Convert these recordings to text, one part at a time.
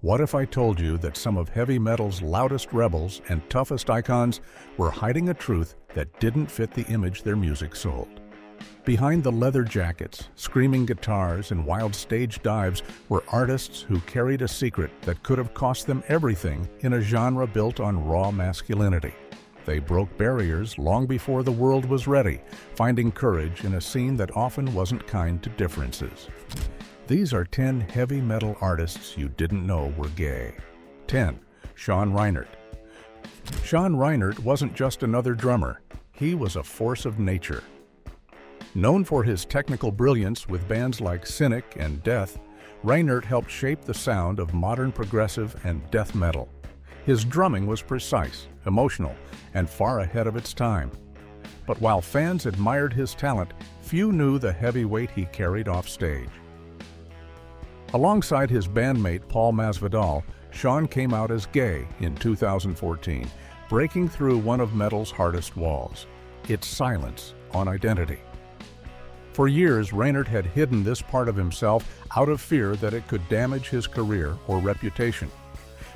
What if I told you that some of heavy metal's loudest rebels and toughest icons were hiding a truth that didn't fit the image their music sold? Behind the leather jackets, screaming guitars, and wild stage dives were artists who carried a secret that could have cost them everything in a genre built on raw masculinity. They broke barriers long before the world was ready, finding courage in a scene that often wasn't kind to differences. These are 10 heavy metal artists you didn't know were gay. 10. Shawn Reinert. Shawn Reinert wasn't just another drummer. He was a force of nature. Known for his technical brilliance with bands like Pinnick and Death, Reinert helped shape the sound of modern progressive and death metal. His drumming was precise, emotional, and far ahead of its time. But while fans admired his talent, few knew the heavy weight he carried off stage. Alongside his bandmate Paul Masvidal, Shawn came out as gay in 2014, breaking through one of metal's hardest walls: its silence on identity. For years, Reinert had hidden this part of himself out of fear that it could damage his career or reputation.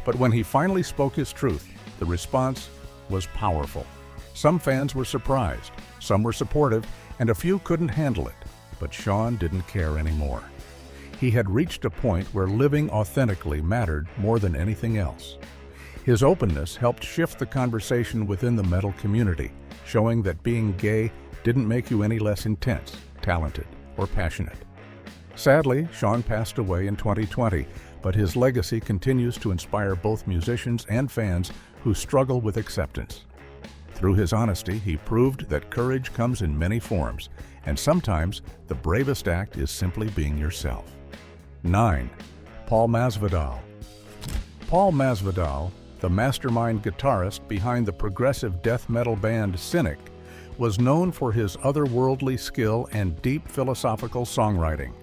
But when he finally spoke his truth, the response was powerful. Some fans were surprised, some were supportive, and a few couldn't handle it. But Shawn didn't care anymore. He had reached a point where living authentically mattered more than anything else. His openness helped shift the conversation within the metal community, showing that being gay didn't make you any less intense, talented, or passionate. Sadly, Shawn passed away in 2020, but his legacy continues to inspire both musicians and fans who struggle with acceptance. Through his honesty, he proved that courage comes in many forms, and sometimes the bravest act is simply being yourself. 9. Paul Masvidal. Paul Masvidal, the mastermind guitarist behind the progressive death metal band Pinnick, was known for his otherworldly skill and deep philosophical songwriting.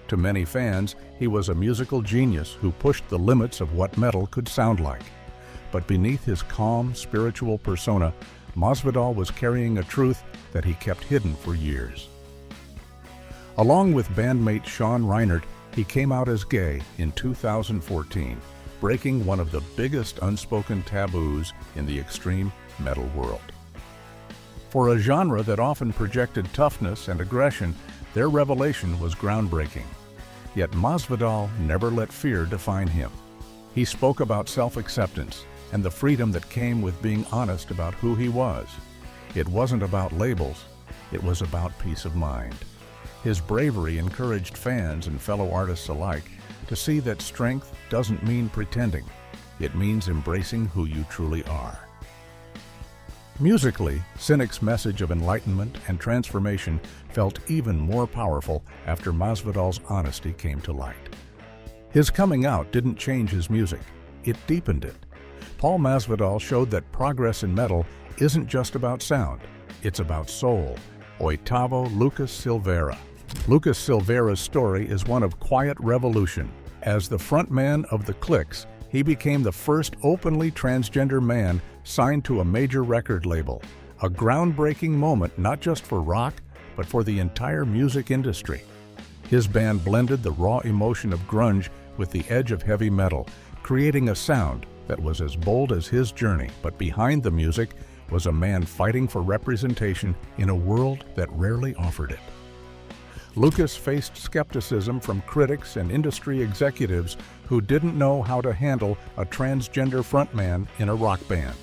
To many fans, he was a musical genius who pushed the limits of what metal could sound like. But beneath his calm, spiritual persona, Masvidal was carrying a truth that he kept hidden for years. Along with bandmate Shawn Reinert, he came out as gay in 2014, breaking one of the biggest unspoken taboos in the extreme metal world. For a genre that often projected toughness and aggression, their revelation was groundbreaking. Yet Masvidal never let fear define him. He spoke about self-acceptance and the freedom that came with being honest about who he was. It wasn't about labels, it was about peace of mind. His bravery encouraged fans and fellow artists alike to see that strength doesn't mean pretending. It means embracing who you truly are. Musically, Pinnick's message of enlightenment and transformation felt even more powerful after Masvidal's honesty came to light. His coming out didn't change his music, it deepened it. Paul Masvidal showed that progress in metal isn't just about sound, it's about soul. Oitavo Lucas Silveira. Lucas Silveira's story is one of quiet revolution. As the frontman of the Cliques, he became the first openly transgender man signed to a major record label, a groundbreaking moment not just for rock, but for the entire music industry. His band blended the raw emotion of grunge with the edge of heavy metal, creating a sound that was as bold as his journey, but behind the music was a man fighting for representation in a world that rarely offered it. Lucas faced skepticism from critics and industry executives who didn't know how to handle a transgender frontman in a rock band.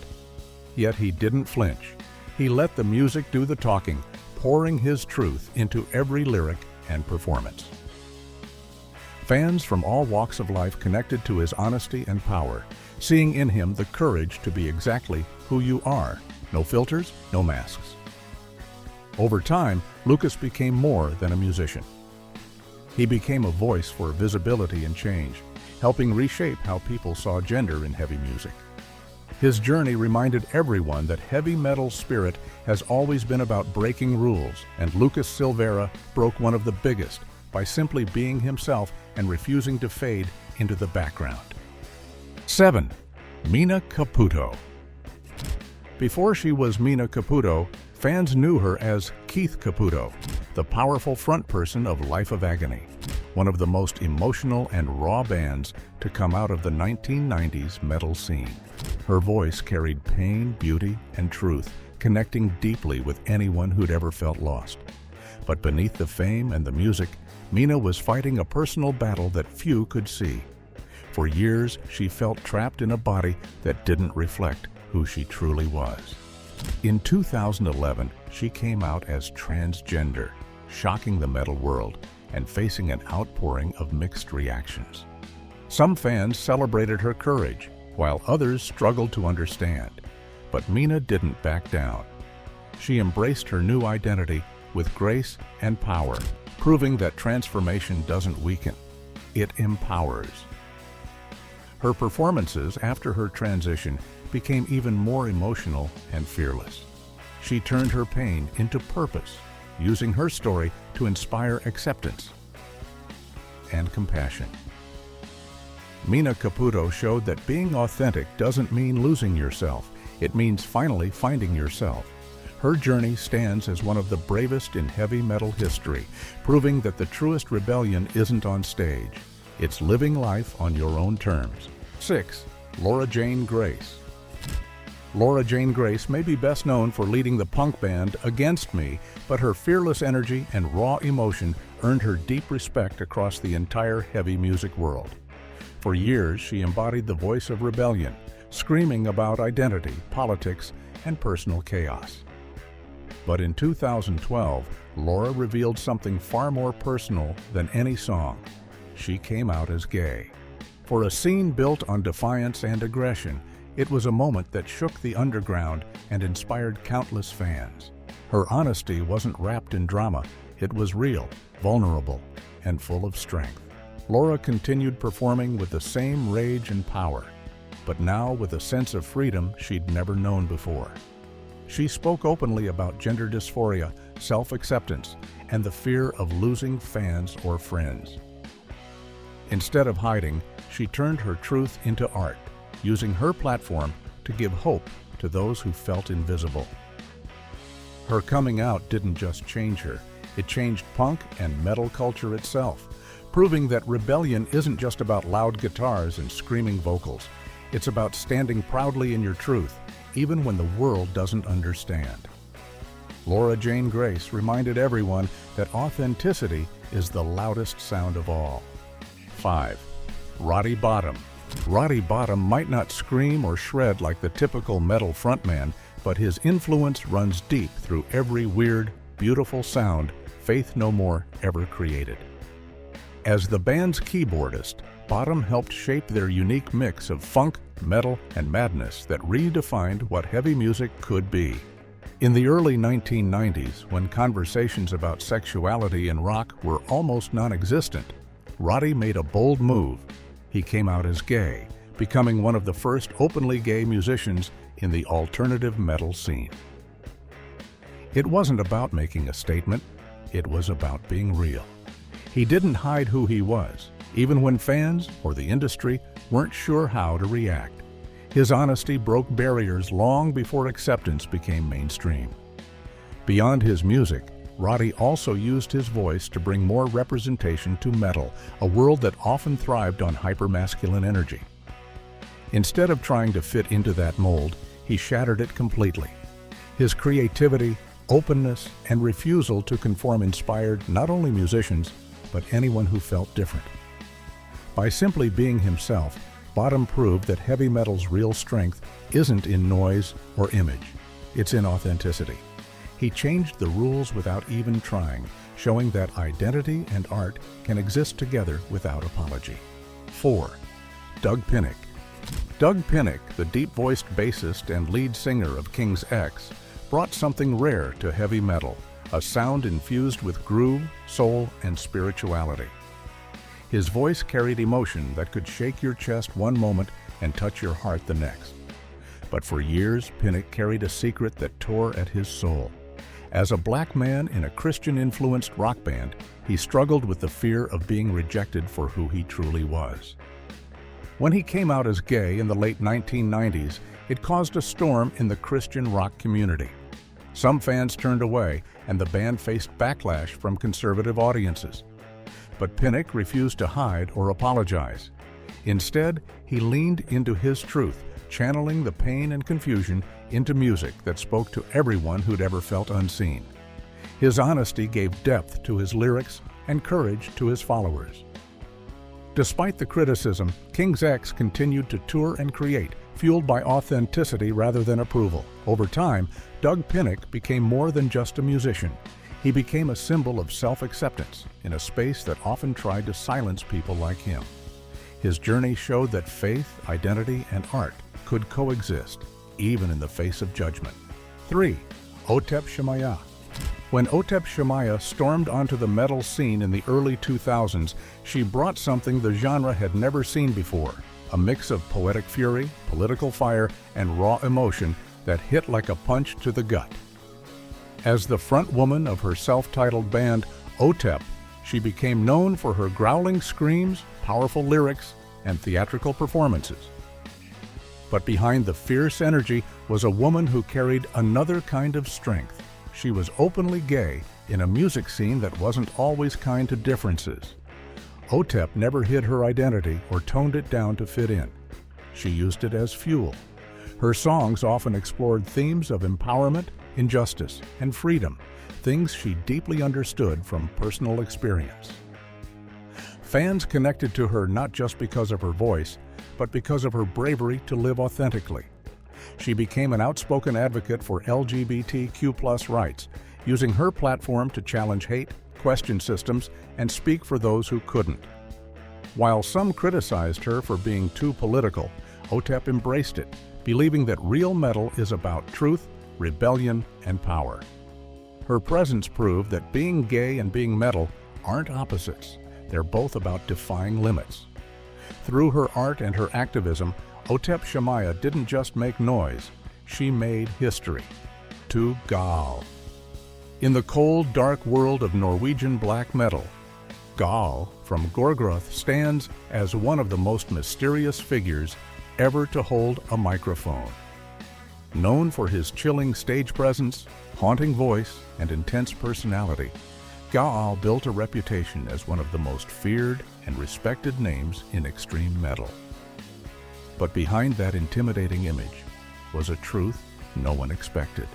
Yet he didn't flinch. He let the music do the talking, pouring his truth into every lyric and performance. Fans from all walks of life connected to his honesty and power, seeing in him the courage to be exactly who you are. No filters, no masks. Over time, Lucas became more than a musician. He became a voice for visibility and change, helping reshape how people saw gender in heavy music. His journey reminded everyone that heavy metal's spirit has always been about breaking rules, and Lucas Silveira broke one of the biggest by simply being himself and refusing to fade into the background. 7. Mina Caputo. Before she was Mina Caputo, fans knew her as Keith Caputo, the powerful frontperson of Life of Agony. one of the most emotional and raw bands to come out of the 1990s metal scene. Her voice carried pain, beauty, and truth, connecting deeply with anyone who'd ever felt lost. But beneath the fame and the music, Mina was fighting a personal battle that few could see. For years, she felt trapped in a body that didn't reflect who she truly was. In 2011, she came out as transgender, shocking the metal world and facing an outpouring of mixed reactions. Some fans celebrated her courage, while others struggled to understand. But Mina didn't back down. She embraced her new identity with grace and power, proving that transformation doesn't weaken, it empowers. Her performances after her transition became even more emotional and fearless. She turned her pain into purpose, using her story to inspire acceptance and compassion. Mina Caputo showed that being authentic doesn't mean losing yourself. It means finally finding yourself. Her journey stands as one of the bravest in heavy metal history, proving that the truest rebellion isn't on stage. It's living life on your own terms. 6. Laura Jane Grace. Laura Jane Grace may be best known for leading the punk band Against Me, but her fearless energy and raw emotion earned her deep respect across the entire heavy music world. For years, she embodied the voice of rebellion, screaming about identity, politics, and personal chaos. But in 2012, Laura revealed something far more personal than any song. She came out as gay. For a scene built on defiance and aggression, it was a moment that shook the underground and inspired countless fans. Her honesty wasn't wrapped in drama. It was real, vulnerable, and full of strength. Laura continued performing with the same rage and power, but now with a sense of freedom she'd never known before. She spoke openly about gender dysphoria, self-acceptance, and the fear of losing fans or friends. Instead of hiding, she turned her truth into art, using her platform to give hope to those who felt invisible. Her coming out didn't just change her, it changed punk and metal culture itself, proving that rebellion isn't just about loud guitars and screaming vocals. It's about standing proudly in your truth, even when the world doesn't understand. Laura Jane Grace reminded everyone that authenticity is the loudest sound of all. 5. Roddy Bottum. Roddy Bottum might not scream or shred like the typical metal frontman, but his influence runs deep through every weird, beautiful sound Faith No More ever created. As the band's keyboardist, Bottum helped shape their unique mix of funk, metal, and madness that redefined what heavy music could be. In the early 1990s, when conversations about sexuality in rock were almost non-existent, Roddy made a bold move. He came out as gay, becoming one of the first openly gay musicians in the alternative metal scene. It wasn't about making a statement, it was about being real. He didn't hide who he was, even when fans or the industry weren't sure how to react. His honesty broke barriers long before acceptance became mainstream. Beyond his music, Roddy also used his voice to bring more representation to metal, a world that often thrived on hypermasculine energy. Instead of trying to fit into that mold, he shattered it completely. His creativity, openness, and refusal to conform inspired not only musicians, but anyone who felt different. By simply being himself, Bottum proved that heavy metal's real strength isn't in noise or image, it's in authenticity. He changed the rules without even trying, showing that identity and art can exist together without apology. 4. Doug Pinnick. Doug Pinnick, the deep-voiced bassist and lead singer of King's X, brought something rare to heavy metal, a sound infused with groove, soul, and spirituality. His voice carried emotion that could shake your chest one moment and touch your heart the next. But for years, Pinnick carried a secret that tore at his soul. As a black man in a Christian-influenced rock band, he struggled with the fear of being rejected for who he truly was. When he came out as gay in the late 1990s, it caused a storm in the Christian rock community. Some fans turned away, and the band faced backlash from conservative audiences. but Pinnick refused to hide or apologize. Instead, he leaned into his truth, channeling the pain and confusion into music that spoke to everyone who'd ever felt unseen. His honesty gave depth to his lyrics and courage to his followers. Despite the criticism, King's X continued to tour and create, fueled by authenticity rather than approval. Over time, Doug Pinnick became more than just a musician. He became a symbol of self-acceptance in a space that often tried to silence people like him. His journey showed that faith, identity, and art could coexist, even in the face of judgment. 3. Otep Shamaya. When Otep Shamaya stormed onto the metal scene in the early 2000s, she brought something the genre had never seen before, a mix of poetic fury, political fire, and raw emotion that hit like a punch to the gut. As the front woman of her self-titled band, Otep, she became known for her growling screams, powerful lyrics, and theatrical performances. But behind the fierce energy was a woman who carried another kind of strength. She was openly gay in a music scene that wasn't always kind to differences. Otep never hid her identity or toned it down to fit in. She used it as fuel. Her songs often explored themes of empowerment, injustice, and freedom, things she deeply understood from personal experience. Fans connected to her not just because of her voice, but because of her bravery to live authentically. She became an outspoken advocate for LGBTQ+ rights, using her platform to challenge hate, question systems, and speak for those who couldn't. While some criticized her for being too political, Otep embraced it, believing that real metal is about truth, rebellion, and power. Her presence proved that being gay and being metal aren't opposites. They're both about defying limits. Through her art and her activism, Otep Shamaya didn't just make noise, she made history. To Gaahl. In the cold, dark world of Norwegian black metal, Gaahl from Gorgoroth stands as one of the most mysterious figures ever to hold a microphone. Known for his chilling stage presence, haunting voice, and intense personality, Gaahl built a reputation as one of the most feared and respected names in extreme metal. But behind that intimidating image was a truth no one expected.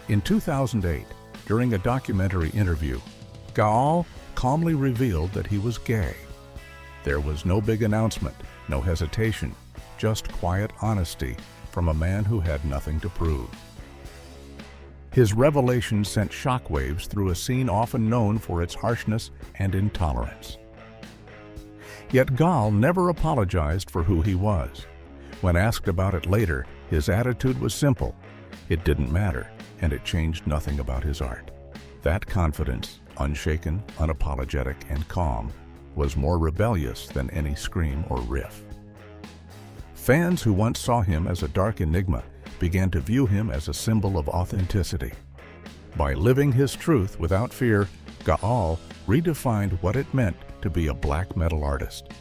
In 2008, during a documentary interview, Gaahl calmly revealed that he was gay. There was no big announcement, no hesitation, just quiet honesty from a man who had nothing to prove. His revelation sent shockwaves through a scene often known for its harshness and intolerance. Yet Gaahl never apologized for who he was. When asked about it later, his attitude was simple. It didn't matter, and it changed nothing about his art. That confidence, unshaken, unapologetic, and calm, was more rebellious than any scream or riff. Fans who once saw him as a dark enigma began to view him as a symbol of authenticity. By living his truth without fear, Gaahl redefined what it meant to be a black metal artist.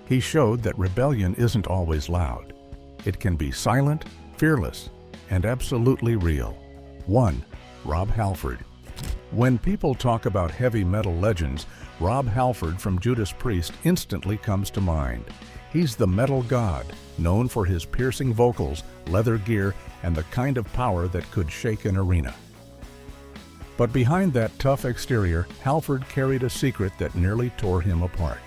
He showed that rebellion isn't always loud. It can be silent, fearless, and absolutely real. 1. Rob Halford. When people talk about heavy metal legends, Rob Halford from Judas Priest instantly comes to mind. He's the metal god, known for his piercing vocals, leather gear, and the kind of power that could shake an arena. But behind that tough exterior, Halford carried a secret that nearly tore him apart.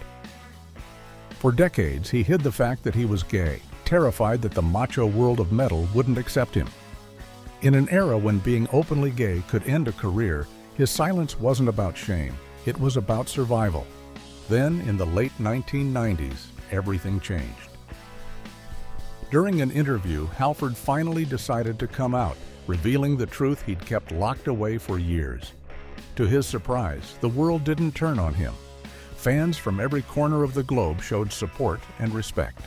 For decades, he hid the fact that he was gay, terrified that the macho world of metal wouldn't accept him. In an era when being openly gay could end a career, his silence wasn't about shame, it was about survival. Then, in the late 1990s, everything changed. During an interview, Halford finally decided to come out, revealing the truth he'd kept locked away for years. To his surprise, the world didn't turn on him. Fans from every corner of the globe showed support and respect.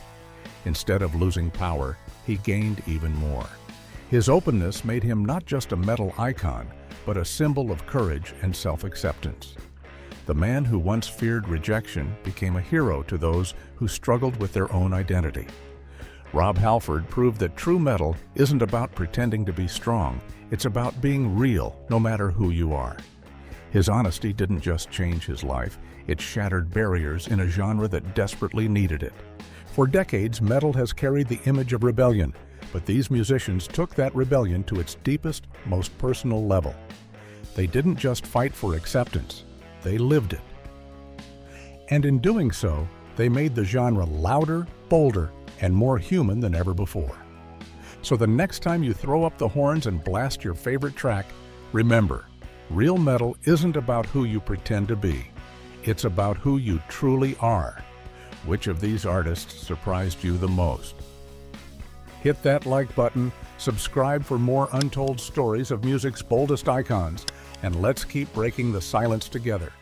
Instead of losing power, he gained even more. His openness made him not just a metal icon, but a symbol of courage and self-acceptance. The man who once feared rejection became a hero to those who struggled with their own identity. Rob Halford proved that true metal isn't about pretending to be strong, it's about being real no matter who you are. His honesty didn't just change his life, it shattered barriers in a genre that desperately needed it. For decades, metal has carried the image of rebellion, but these musicians took that rebellion to its deepest, most personal level. They didn't just fight for acceptance, they lived it. And in doing so, they made the genre louder, bolder, and more human than ever before. So the next time you throw up the horns and blast your favorite track, remember, real metal isn't about who you pretend to be. It's about who you truly are. Which of these artists surprised you the most? Hit that like button, subscribe for more untold stories of music's boldest icons, and let's keep breaking the silence together.